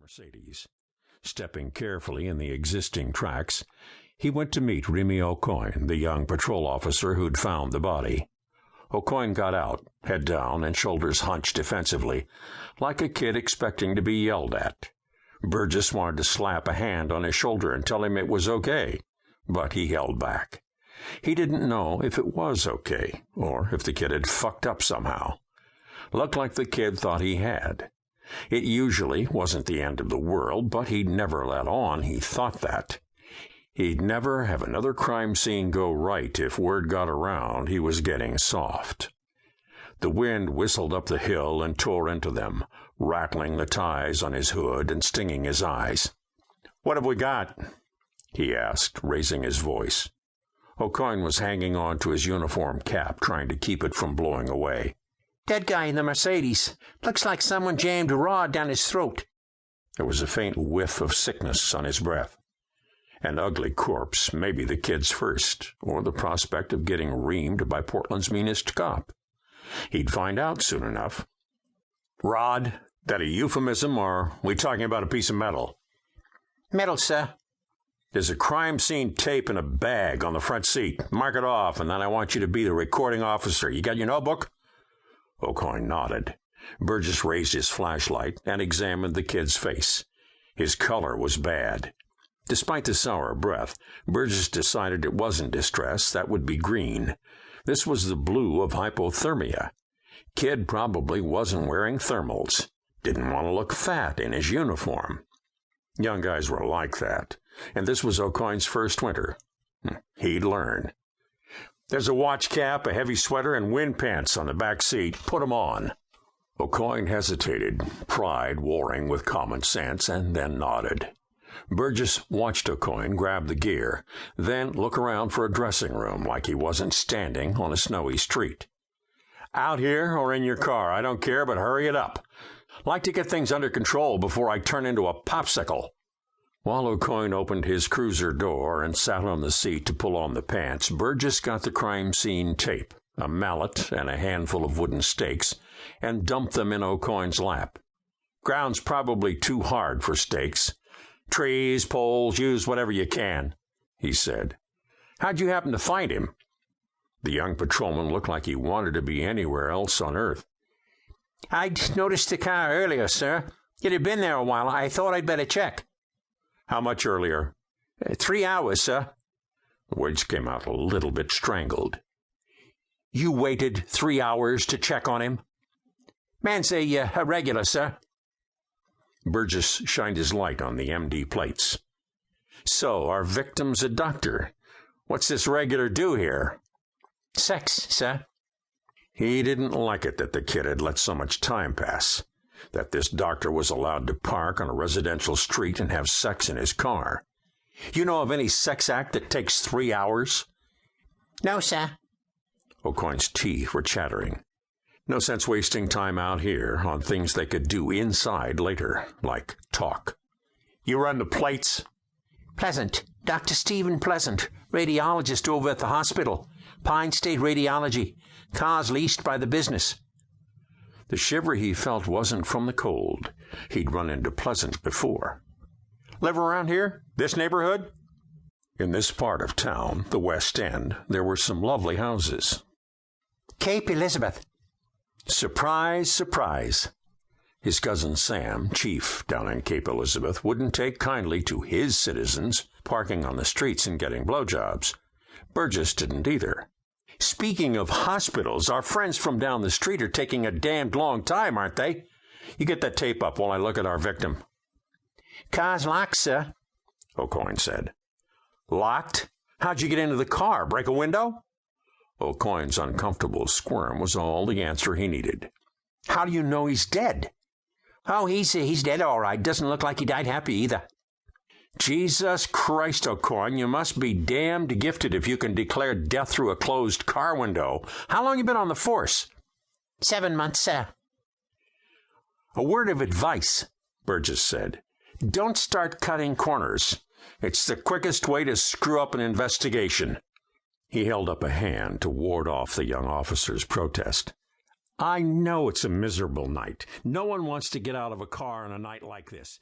Mercedes. Stepping carefully in the existing tracks, he went to meet Remy Aucoin, the young patrol officer who'd found the body. Aucoin got out, head down and shoulders hunched defensively, like a kid expecting to be yelled at. Burgess wanted to slap a hand on his shoulder and tell him it was okay, but he held back. He didn't know if it was okay, or if the kid had fucked up somehow. Looked like the kid thought he had. It usually wasn't the end of the world, but he'd never let on he thought that. He'd never have another crime scene go right if word got around he was getting soft. The wind whistled up the hill and tore into them, rattling the ties on his hood and stinging his eyes. "What have we got?" he asked, raising his voice. Aucoin was hanging on to his uniform cap, trying to keep it from blowing away. "Dead guy in the Mercedes. Looks like someone jammed a rod down his throat." There was a faint whiff of sickness on his breath. An ugly corpse, maybe the kid's first, or the prospect of getting reamed by Portland's meanest cop. He'd find out soon enough. "Rod, that a euphemism, or are we talking about a piece of metal?" "Metal, sir." "There's a crime scene tape in a bag on the front seat. Mark it off, and then I want you to be the recording officer. You got your notebook?" Aucoin nodded. Burgess raised his flashlight and examined the kid's face. His color was bad. Despite the sour breath, Burgess decided it wasn't distress. That would be green. This was the blue of hypothermia. Kid probably wasn't wearing thermals. Didn't want to look fat in his uniform. Young guys were like that, and this was Aucoin's first winter. He'd learn. "There's a watch cap, a heavy sweater, and wind pants on the back seat. Put 'em on." Aucoin hesitated, pride warring with common sense, and then nodded. Burgess watched Aucoin grab the gear, then look around for a dressing room like he wasn't standing on a snowy street. "Out here or in your car, I don't care, but hurry it up. Like to get things under control before I turn into a popsicle." While Aucoin opened his cruiser door and sat on the seat to pull on the pants, Burgess got the crime scene tape, a mallet, and a handful of wooden stakes, and dumped them in Aucoin's lap. "Ground's probably too hard for stakes. Trees, poles, use whatever you can," he said. "How'd you happen to find him?" The young patrolman looked like he wanted to be anywhere else on Earth. "I'd noticed the car earlier, sir. It had been there a while. I thought I'd better check." "How much earlier?" 3 hours, sir." The words came out a little bit strangled. "You waited 3 hours to check on him?" "Man's a regular, sir." Burgess shined his light on the MD plates. "So, our victim's a doctor. What's this regular do here?" "Sex, sir." He didn't like it that the kid had let so much time pass, that this doctor was allowed to park on a residential street and have sex in his car. "You know of any sex act that takes 3 hours?" "No, sir." Aucoin's teeth were chattering. No sense wasting time out here on things they could do inside later, like talk. "You run the plates?" "Pleasant. Dr. Stephen Pleasant, radiologist over at the hospital. Pine State Radiology. Car's leased by the business." The shiver he felt wasn't from the cold. He'd run into Pleasant before. "Live around here? This neighborhood?" In this part of town, the West End, there were some lovely houses. "Cape Elizabeth." Surprise, surprise. His cousin Sam, chief down in Cape Elizabeth, wouldn't take kindly to his citizens parking on the streets and getting blowjobs. Burgess didn't either. "Speaking of hospitals, our friends from down the street are taking a damned long time, aren't they? You get that tape up while I look at our victim." "Car's locked, sir," Aucoin said. "Locked? How'd you get into the car? Break a window?" Aucoin's uncomfortable squirm was all the answer he needed. "How do you know he's dead?" "Oh, he's dead all right. Doesn't look like he died happy either." "Jesus Christ, Aucoin, you must be damned gifted if you can declare death through a closed car window. How long you been on the force?" 7 months, sir." "A word of advice," Burgess said. "Don't start cutting corners. It's the quickest way to screw up an investigation." He held up a hand to ward off the young officer's protest. "I know it's a miserable night. No one wants to get out of a car on a night like this.